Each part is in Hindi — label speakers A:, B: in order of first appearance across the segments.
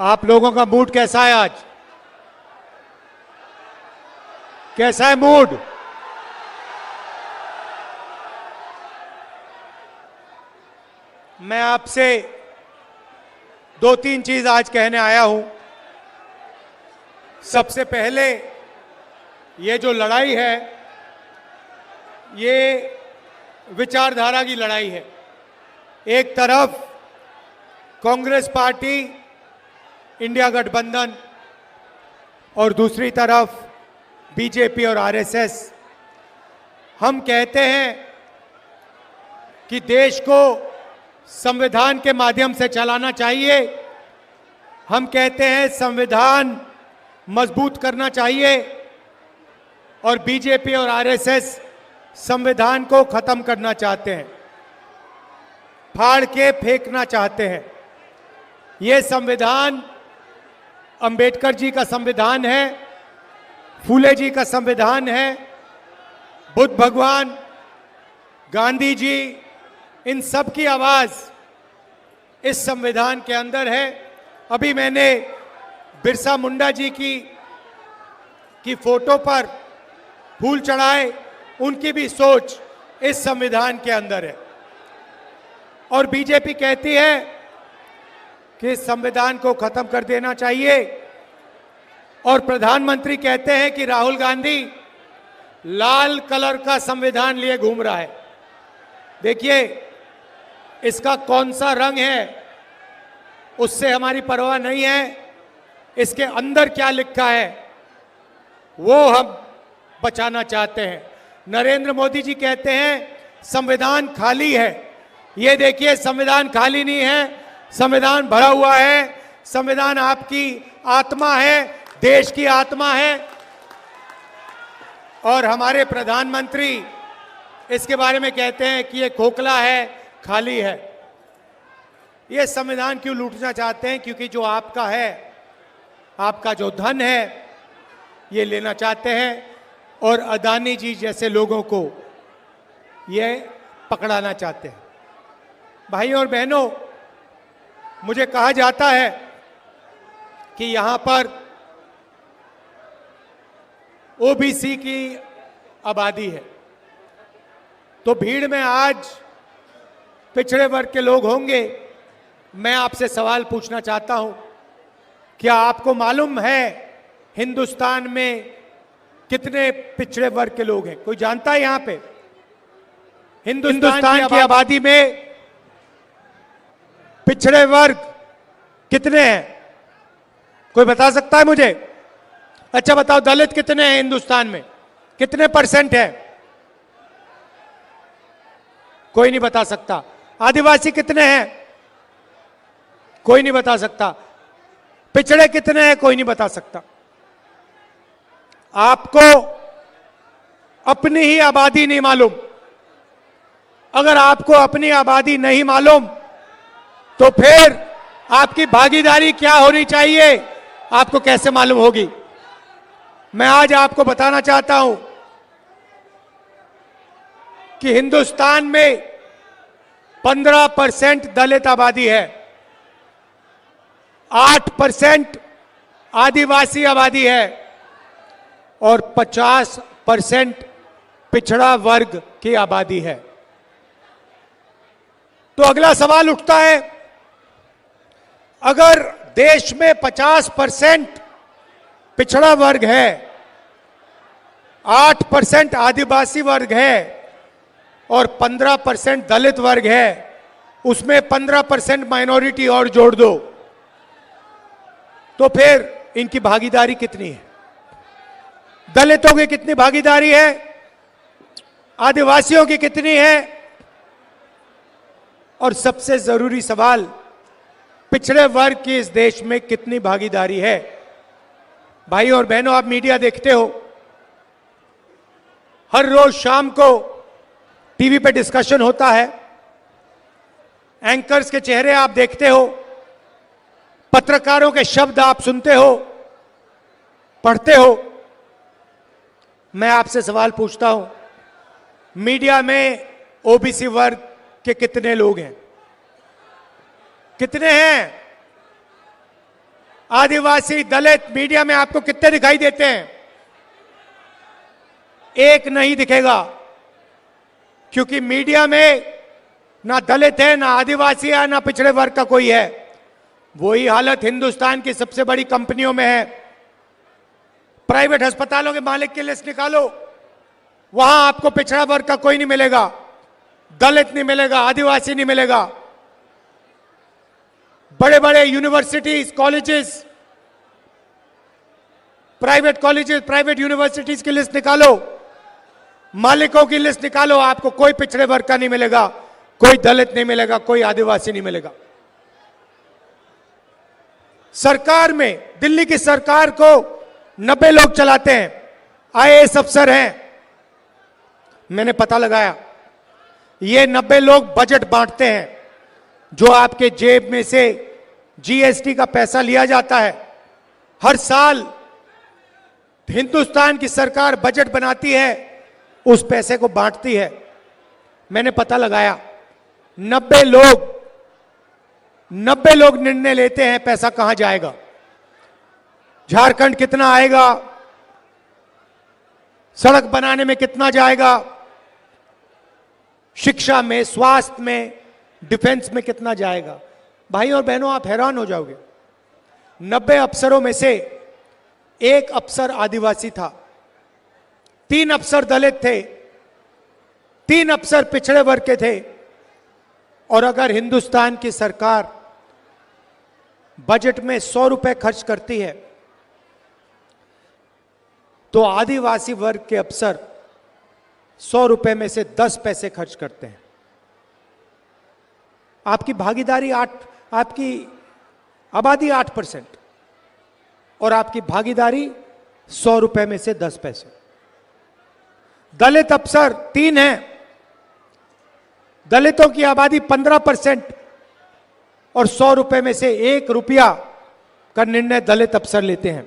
A: आप लोगों का मूड कैसा है आज? कैसा है मूड? मैं आपसे दो तीन चीज आज कहने आया हूं। सबसे पहले, ये जो लड़ाई है ये विचारधारा की लड़ाई है। एक तरफ कांग्रेस पार्टी, इंडिया गठबंधन, और दूसरी तरफ बीजेपी और आरएसएस। हम कहते हैं कि देश को संविधान के माध्यम से चलाना चाहिए। हम कहते हैं संविधान मजबूत करना चाहिए, और बीजेपी और आरएसएस संविधान को खत्म करना चाहते हैं, फाड़ के फेंकना चाहते हैं। ये संविधान अंबेडकर जी का संविधान है, फूले जी का संविधान है, बुद्ध भगवान, गांधी जी, इन सब की आवाज इस संविधान के अंदर है। अभी मैंने बिरसा मुंडा जी की फोटो पर फूल चढ़ाए, उनकी भी सोच इस संविधान के अंदर है। और बीजेपी कहती है कि इस संविधान को खत्म कर देना चाहिए, और प्रधानमंत्री कहते हैं कि राहुल गांधी लाल कलर का संविधान लिए घूम रहा है। देखिए, इसका कौन सा रंग है उससे हमारी परवाह नहीं है, इसके अंदर क्या लिखा है वो हम बचाना चाहते हैं। नरेंद्र मोदी जी कहते हैं संविधान खाली है। ये देखिए, संविधान खाली नहीं है, संविधान भरा हुआ है। संविधान आपकी आत्मा है, देश की आत्मा है। और हमारे प्रधानमंत्री इसके बारे में कहते हैं कि ये खोखला है, खाली है। ये संविधान क्यों लूटना चाहते हैं? क्योंकि जो आपका है, आपका जो धन है, ये लेना चाहते हैं, और अदानी जी जैसे लोगों को ये पकड़ाना चाहते हैं। भाइयों और बहनों, मुझे कहा जाता है कि यहां पर ओबीसी की आबादी है, तो भीड़ में आज पिछड़े वर्ग के लोग होंगे। मैं आपसे सवाल पूछना चाहता हूं, क्या आपको मालूम है हिंदुस्तान में कितने पिछड़े वर्ग के लोग हैं? कोई जानता है? यहां पे हिंदुस्तान की आबादी में पिछड़े वर्ग कितने हैं? कोई बता सकता है मुझे? अच्छा बताओ, दलित कितने हैं हिंदुस्तान में? कितने परसेंट है? कोई नहीं बता सकता। आदिवासी कितने हैं? कोई नहीं बता सकता। पिछड़े कितने हैं? कोई नहीं बता सकता। आपको अपनी ही आबादी नहीं मालूम। अगर आपको अपनी आबादी नहीं मालूम तो फिर आपकी भागीदारी क्या होनी चाहिए, आपको कैसे मालूम होगी? मैं आज आपको बताना चाहता हूं कि हिंदुस्तान में 15% दलित आबादी है, 8% आदिवासी आबादी है, और 50% पिछड़ा वर्ग की आबादी है। तो अगला सवाल उठता है, अगर देश में 50% पिछड़ा वर्ग है, 8% आदिवासी वर्ग है, और 15% दलित वर्ग है, उसमें 15% माइनॉरिटी और जोड़ दो, तो फिर इनकी भागीदारी कितनी है? दलितों की कितनी भागीदारी है? आदिवासियों की कितनी है? और सबसे जरूरी सवाल, पिछड़े वर्ग की इस देश में कितनी भागीदारी है? भाई और बहनों, आप मीडिया देखते हो, हर रोज शाम को टीवी पे डिस्कशन होता है, एंकर्स के चेहरे आप देखते हो, पत्रकारों के शब्द आप सुनते हो, पढ़ते हो। मैं आपसे सवाल पूछता हूं, मीडिया में ओबीसी वर्ग के कितने लोग हैं? कितने हैं? आदिवासी, दलित मीडिया में आपको कितने दिखाई देते हैं? एक नहीं दिखेगा, क्योंकि मीडिया में ना दलित है, ना आदिवासी है, ना पिछड़े वर्ग का कोई है। वही हालत हिंदुस्तान की सबसे बड़ी कंपनियों में है। प्राइवेट अस्पतालों के मालिक की लिस्ट निकालो, वहां आपको पिछड़ा वर्ग का कोई नहीं मिलेगा, दलित नहीं मिलेगा, आदिवासी नहीं मिलेगा। बड़े बड़े universities, colleges, private colleges, private universities की लिस्ट निकालो, मालिकों की लिस्ट निकालो, आपको कोई पिछड़े वर्ग का नहीं मिलेगा, कोई दलित नहीं मिलेगा, कोई आदिवासी नहीं मिलेगा। सरकार में, दिल्ली की सरकार को 90 लोग चलाते हैं, आईएएस अफसर हैं। मैंने पता लगाया, ये 90 लोग बजट बांटते हैं। जो आपके जेब में से जीएसटी का पैसा लिया जाता है, हर साल हिंदुस्तान की सरकार बजट बनाती है, उस पैसे को बांटती है। मैंने पता लगाया, 90 लोग निर्णय लेते हैं पैसा कहां जाएगा, झारखंड कितना आएगा, सड़क बनाने में कितना जाएगा, शिक्षा में, स्वास्थ्य में, डिफेंस में कितना जाएगा। भाई और बहनों, आप हैरान हो जाओगे, 90 अफसरों में से एक अफसर आदिवासी था, 3 अफसर दलित थे, 3 अफसर पिछड़े वर्ग के थे। और अगर हिंदुस्तान की सरकार बजट में 100 रुपए खर्च करती है, तो आदिवासी वर्ग के अफसर 100 रुपए में से 10 पैसे खर्च करते हैं। आपकी भागीदारी आपकी आबादी 8% और आपकी भागीदारी 100 रुपए में से 10 पैसे। दलित अफसर 3 हैं, दलितों की आबादी 15% और 100 रुपए में से 1 रुपया का निर्णय दलित अफसर लेते हैं।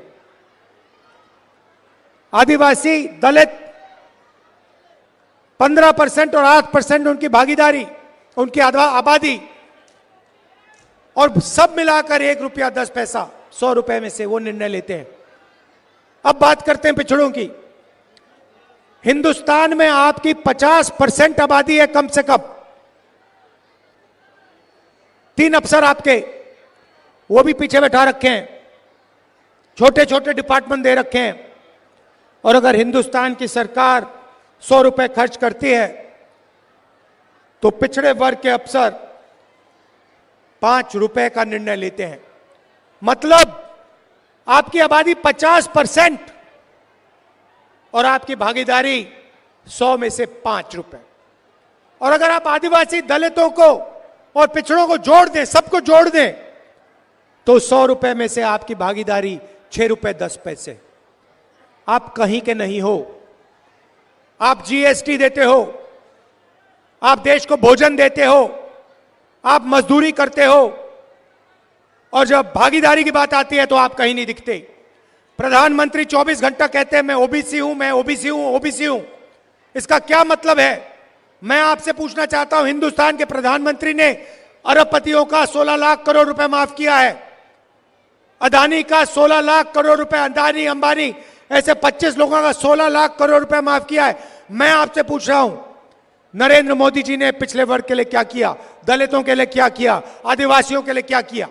A: आदिवासी, दलित 15% और 8% उनकी भागीदारी, उनकी आबादी, और सब मिलाकर 1 रुपया 10 पैसा 100 रुपए में से वो निर्णय लेते हैं। अब बात करते हैं पिछड़ों की। हिंदुस्तान में आपकी 50% आबादी है कम से कम। 3 अफसर आपके, वो भी पीछे बैठा रखे हैं, छोटे छोटे डिपार्टमेंट दे रखे हैं। और अगर हिंदुस्तान की सरकार 100 रुपए खर्च करती है, तो पिछड़े वर्ग के अफसर 5 रुपए का निर्णय लेते हैं। मतलब आपकी आबादी 50% और आपकी भागीदारी 100 में से 5 रुपए। और अगर आप आदिवासी, दलितों को और पिछड़ों को जोड़ दें, सबको जोड़ दें, तो 100 रुपए में से आपकी भागीदारी 6 रुपए 10 पैसे। आप कहीं के नहीं हो। आप जीएसटी देते हो, आप देश को भोजन देते हो, आप मजदूरी करते हो, और जब भागीदारी की बात आती है तो आप कहीं नहीं दिखते। प्रधानमंत्री 24 घंटा कहते हैं मैं ओबीसी हूं, मैं ओबीसी हूं, ओबीसी हूं। इसका क्या मतलब है? मैं आपसे पूछना चाहता हूं, हिंदुस्तान के प्रधानमंत्री ने अरबपतियों का 16 लाख करोड़ रुपए माफ किया है, अदानी का 16 लाख करोड़ रुपए, अदानी, अंबानी, ऐसे 25 लोगों का 16 लाख करोड़ रुपए माफ किया है। मैं आपसे पूछ रहा हूं, नरेंद्र मोदी जी ने पिछले वर्ग के लिए क्या किया, दलितों के लिए क्या किया, आदिवासियों के लिए क्या किया?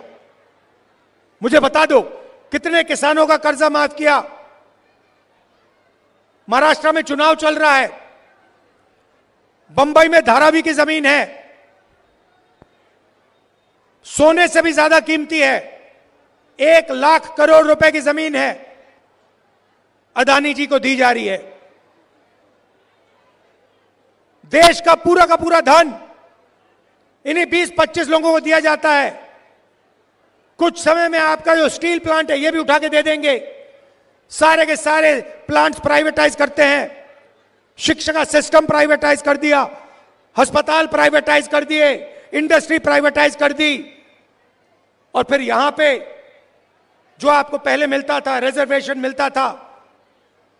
A: मुझे बता दो, कितने किसानों का कर्जा माफ किया? महाराष्ट्र में चुनाव चल रहा है, बंबई में धारावी की जमीन है, सोने से भी ज्यादा कीमती है, 1 लाख करोड़ रुपए की जमीन है, अदानी जी को दी जा रही है। देश का पूरा धन इन्हीं 20-25 लोगों को दिया जाता है। कुछ समय में आपका जो स्टील प्लांट है, ये भी उठा के दे देंगे। सारे के सारे प्लांट्स प्राइवेटाइज करते हैं। शिक्षा का सिस्टम प्राइवेटाइज कर दिया, अस्पताल प्राइवेटाइज कर दिए, इंडस्ट्री प्राइवेटाइज कर दी, और फिर यहां पे जो आपको पहले मिलता था, रिजर्वेशन मिलता था,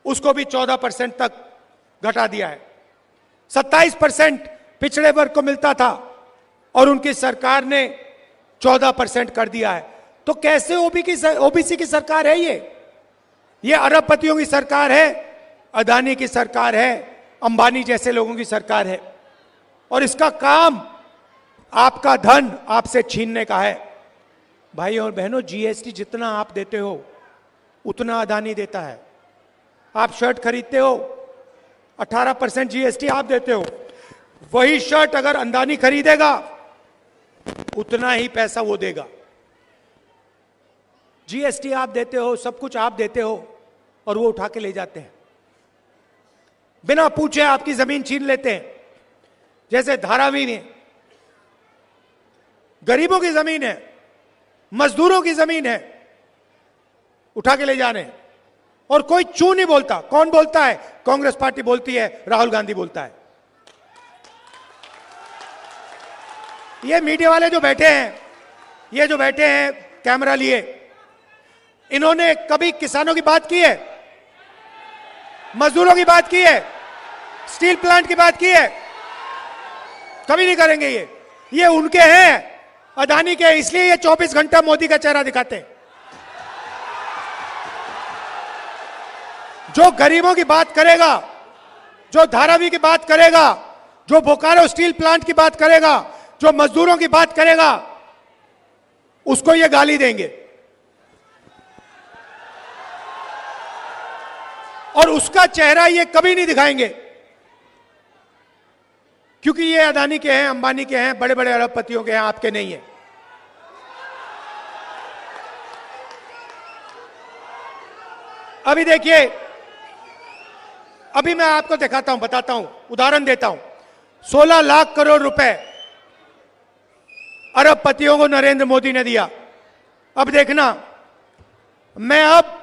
A: उसको भी 14% तक घटा दिया है। 27% पिछड़े वर्ग को मिलता था और उनकी सरकार ने 14% कर दिया है। तो कैसे ओबीसी की सरकार है ये अरबपतियों की सरकार है, अदानी की सरकार है, अंबानी जैसे लोगों की सरकार है। और इसका काम आपका धन आपसे छीनने का है। भाई और बहनों, जीएसटी जितना आप देते हो उतना अदानी देता है। आप शर्ट खरीदते हो 18% जीएसटी आप देते हो, वही शर्ट अगर अदानी खरीदेगा उतना ही पैसा वो देगा। जीएसटी आप देते हो, सब कुछ आप देते हो, और वो उठा के ले जाते हैं। बिना पूछे आपकी जमीन छीन लेते हैं। जैसे धारावी में गरीबों की जमीन है, मजदूरों की जमीन है, उठा के ले जाने, और कोई चू नहीं बोलता। कौन बोलता है? कांग्रेस पार्टी बोलती है, राहुल गांधी बोलता है। ये मीडिया वाले जो बैठे हैं, ये जो बैठे हैं कैमरा लिए, इन्होंने कभी किसानों की बात की है? मजदूरों की बात की है? स्टील प्लांट की बात की है? कभी नहीं करेंगे। ये उनके हैं, अदानी के, इसलिए ये 24 घंटा मोदी का चेहरा दिखाते हैं। जो गरीबों की बात करेगा, जो धारावी की बात करेगा, जो बोकारो स्टील प्लांट की बात करेगा, जो मजदूरों की बात करेगा, उसको ये गाली देंगे। और उसका चेहरा ये कभी नहीं दिखाएंगे, क्योंकि ये अदानी के हैं, अंबानी के हैं, बड़े बड़े अरबपतियों के हैं, आपके नहीं है। अभी देखिए, अभी मैं आपको दिखाता हूं, बताता हूं, उदाहरण देता हूं। 16 लाख करोड़ रुपए अरबपतियों को नरेंद्र मोदी ने दिया। अब देखना, मैं अब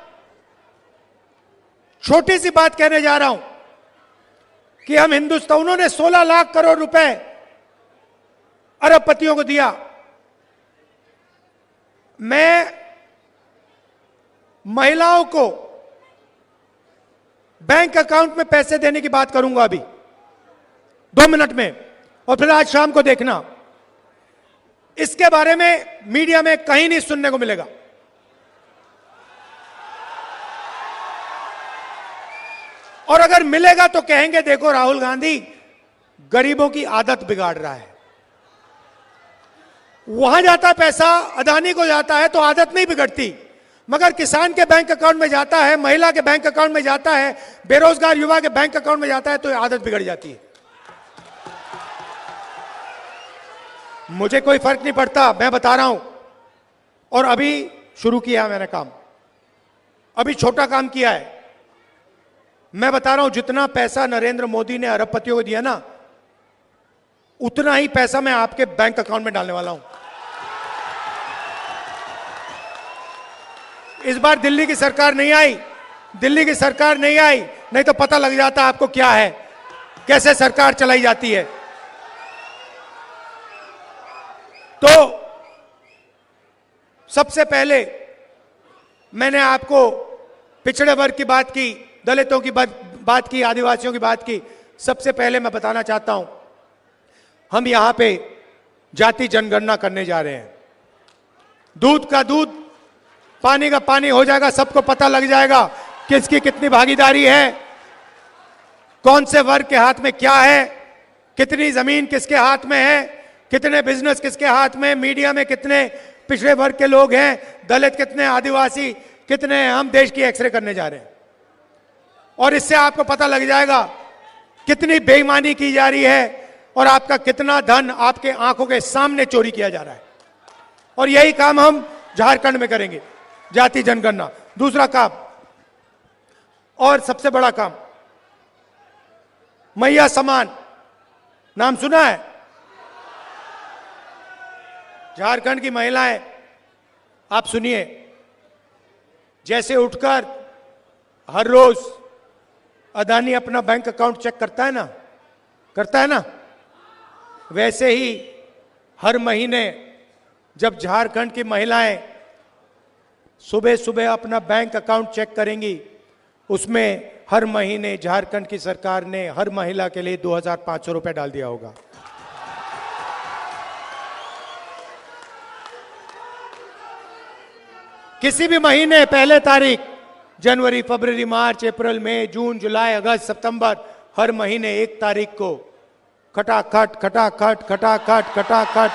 A: छोटी सी बात कहने जा रहा हूं कि हम हिंदुस्तान, उन्होंने 16 लाख करोड़ रुपए अरबपतियों को दिया। मैं महिलाओं को बैंक अकाउंट में पैसे देने की बात करूंगा अभी 2 मिनट में, और फिर आज शाम को देखना, इसके बारे में मीडिया में कहीं नहीं सुनने को मिलेगा। और अगर मिलेगा तो कहेंगे देखो राहुल गांधी गरीबों की आदत बिगाड़ रहा है। वहां जाता पैसा, अदानी को जाता है तो आदत नहीं बिगड़ती, मगर किसान के बैंक अकाउंट में जाता है, महिला के बैंक अकाउंट में जाता है, बेरोजगार युवा के बैंक अकाउंट में जाता है, तो आदत बिगड़ जाती है। मुझे कोई फर्क नहीं पड़ता, मैं बता रहा हूं। और अभी शुरू किया मैंने काम, अभी छोटा काम किया है। मैं बता रहा हूं, जितना पैसा नरेंद्र मोदी ने अरबपतियों को दिया ना, उतना ही पैसा मैं आपके बैंक अकाउंट में डालने वाला हूं। इस बार दिल्ली की सरकार नहीं आई, दिल्ली की सरकार नहीं आई, नहीं तो पता लग जाता आपको क्या है, कैसे सरकार चलाई जाती है। तो सबसे पहले मैंने आपको पिछड़े वर्ग की बात की, दलितों की बात की, आदिवासियों की बात की। सबसे पहले मैं बताना चाहता हूं, हम यहां पे जाति जनगणना करने जा रहे हैं। दूध का दूध, पानी का पानी हो जाएगा, सबको पता लग जाएगा किसकी कितनी भागीदारी है, कौन से वर्ग के हाथ में क्या है, कितनी जमीन किसके हाथ में है, कितने बिजनेस किसके हाथ में, मीडिया में कितने पिछड़े वर्ग के लोग हैं, दलित कितने, आदिवासी कितने। हम देश की एक्सरे करने जा रहे हैं, और इससे आपको पता लग जाएगा कितनी बेईमानी की जा रही है और आपका कितना धन आपके आंखों के सामने चोरी किया जा रहा है। और यही काम हम झारखंड में करेंगे, जाति जनगणना। दूसरा काम और सबसे बड़ा काम, मैया समान, नाम सुना है? झारखंड की महिलाएं, आप सुनिए, जैसे उठकर हर रोज अदानी अपना बैंक अकाउंट चेक करता है ना, वैसे ही हर महीने जब झारखंड की महिलाएं सुबह सुबह अपना बैंक अकाउंट चेक करेंगी, उसमें हर महीने झारखंड की सरकार ने हर महिला के लिए 2500 रुपए डाल दिया होगा। किसी भी महीने पहले तारीख, जनवरी, फरवरी, मार्च, अप्रैल, मई, जून, जुलाई, अगस्त, सितंबर, हर महीने 1 तारीख को खटाखट खटाखट खटाखट खटाखट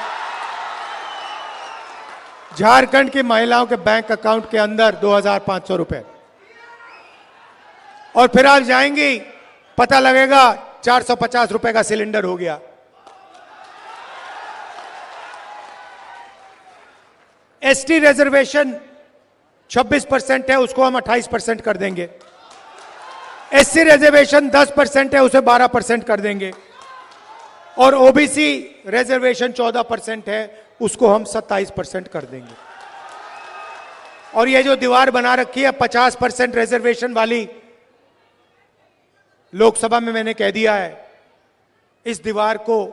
A: झारखंड की महिलाओं के बैंक अकाउंट के अंदर 2,500 रुपए। और फिर आप जाएंगी, पता लगेगा 450 रुपए का सिलेंडर हो गया। एसटी रिजर्वेशन 26% है, उसको हम 28% कर देंगे। एससी रिजर्वेशन 10% है, उसे 12% कर देंगे। और ओबीसी रिजर्वेशन 14% है, उसको हम 27% कर देंगे। और ये जो दीवार बना रखी है 50% रिजर्वेशन वाली, लोकसभा में मैंने कह दिया है, इस दीवार को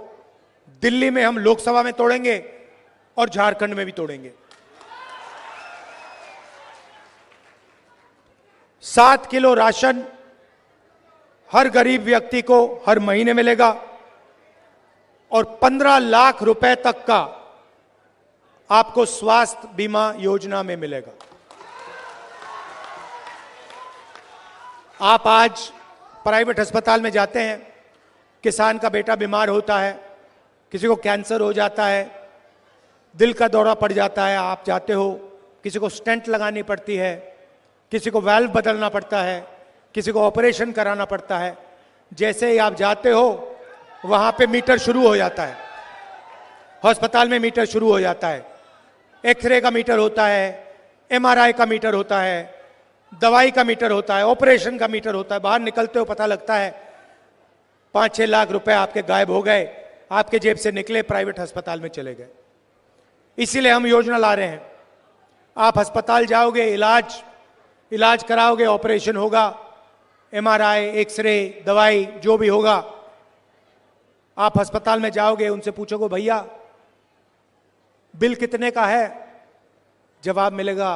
A: दिल्ली में हम लोकसभा में तोड़ेंगे और झारखंड में भी तोड़ेंगे। 7 किलो राशन हर गरीब व्यक्ति को हर महीने मिलेगा और 15 लाख रुपए तक का आपको स्वास्थ्य बीमा योजना में मिलेगा। आप आज प्राइवेट अस्पताल में जाते हैं, किसान का बेटा बीमार होता है, किसी को कैंसर हो जाता है, दिल का दौरा पड़ जाता है, आप जाते हो, किसी को स्टेंट लगानी पड़ती है, किसी को वाल्व बदलना पड़ता है, किसी को ऑपरेशन कराना पड़ता है। जैसे ही आप जाते हो वहां पे मीटर शुरू हो जाता है, अस्पताल में मीटर शुरू हो जाता है। एक्सरे का मीटर होता है, एमआरआई का मीटर होता है, दवाई का मीटर होता है, ऑपरेशन का मीटर होता है। बाहर निकलते हो पता लगता है 5-6 लाख रुपए आपके गायब हो गए, आपके जेब से निकले, प्राइवेट अस्पताल में चले गए। इसीलिए हम योजना ला रहे हैं। आप अस्पताल जाओगे, इलाज कराओगे, ऑपरेशन होगा, एमआरआई, एक्सरे, दवाई जो भी होगा, आप अस्पताल में जाओगे, उनसे पूछोगे भैया बिल कितने का है, जवाब मिलेगा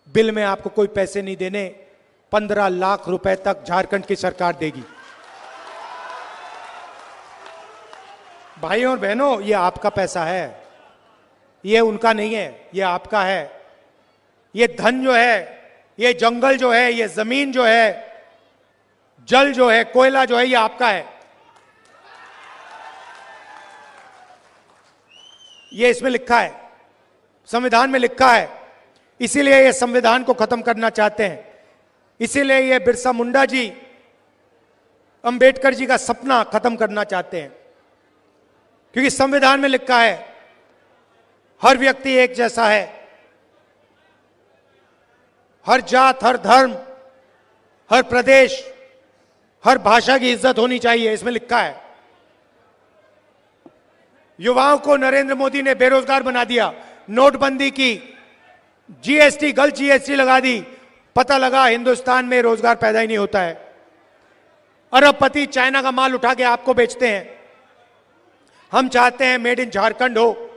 A: बिल में आपको कोई पैसे नहीं देने, 15 लाख रुपए तक झारखंड की सरकार देगी। भाइयों और बहनों, ये आपका पैसा है, ये उनका नहीं है, ये आपका है। ये धन जो है, ये जंगल जो है, ये जमीन जो है, जल जो है, कोयला जो है, ये आपका है। ये इसमें लिखा है, संविधान में लिखा है। इसीलिए ये संविधान को खत्म करना चाहते हैं। इसीलिए ये बिरसा मुंडा जी, अंबेडकर जी का सपना खत्म करना चाहते हैं। क्योंकि संविधान में लिखा है हर व्यक्ति एक जैसा है, हर जात, हर धर्म, हर प्रदेश, हर भाषा की इज्जत होनी चाहिए, इसमें लिखा है। युवाओं को नरेंद्र मोदी ने बेरोजगार बना दिया, नोटबंदी की, जीएसटी, गलत जीएसटी लगा दी, पता लगा हिंदुस्तान में रोजगार पैदा ही नहीं होता है। अरबपति चाइना का माल उठा के आपको बेचते हैं। हम चाहते हैं मेड इन झारखंड हो,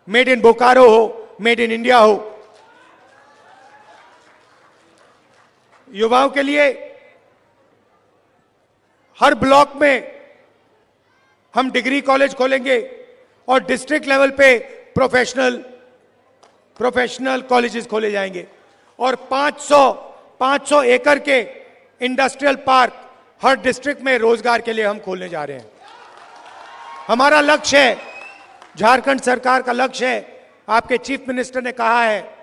A: मेड इन बोकारो हो, मेड इन इंडिया हो। युवाओं के लिए हर ब्लॉक में हम डिग्री कॉलेज खोलेंगे और डिस्ट्रिक्ट लेवल पे प्रोफेशनल कॉलेजेस खोले जाएंगे। और 500 एकड़ के इंडस्ट्रियल पार्क हर डिस्ट्रिक्ट में रोजगार के लिए हम खोलने जा रहे हैं। हमारा लक्ष्य है, झारखंड सरकार का लक्ष्य है, आपके चीफ मिनिस्टर ने कहा है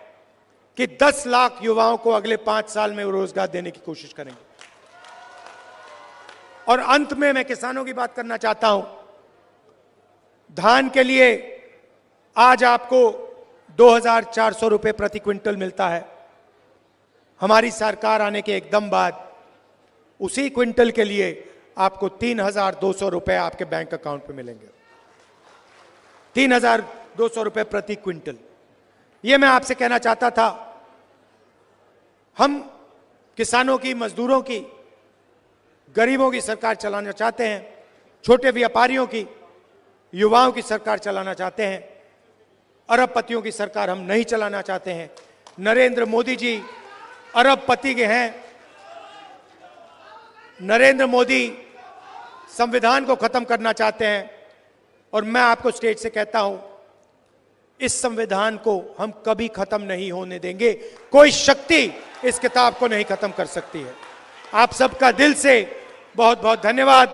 A: कि 10 लाख युवाओं को अगले 5 साल में रोजगार देने की कोशिश करेंगे। और अंत में मैं किसानों की बात करना चाहता हूं। धान के लिए आज आपको 2,400 रुपए प्रति क्विंटल मिलता है। हमारी सरकार आने के एकदम बाद उसी क्विंटल के लिए आपको 3,200 रुपए आपके बैंक अकाउंट पे मिलेंगे। 3,200 रुपए प्रति क्विंटल। यह मैं आपसे कहना चाहता था। हम किसानों की, मजदूरों की, गरीबों की सरकार चलाना चाहते हैं, छोटे व्यापारियों की, युवाओं की सरकार चलाना चाहते हैं। अरबपतियों की सरकार हम नहीं चलाना चाहते हैं। नरेंद्र मोदी जी अरबपति के हैं। नरेंद्र मोदी संविधान को खत्म करना चाहते हैं। और मैं आपको स्टेज से कहता हूं, इस संविधान को हम कभी खत्म नहीं होने देंगे। कोई शक्ति इस किताब को नहीं खत्म कर सकती है। आप सबका दिल से बहुत बहुत धन्यवाद।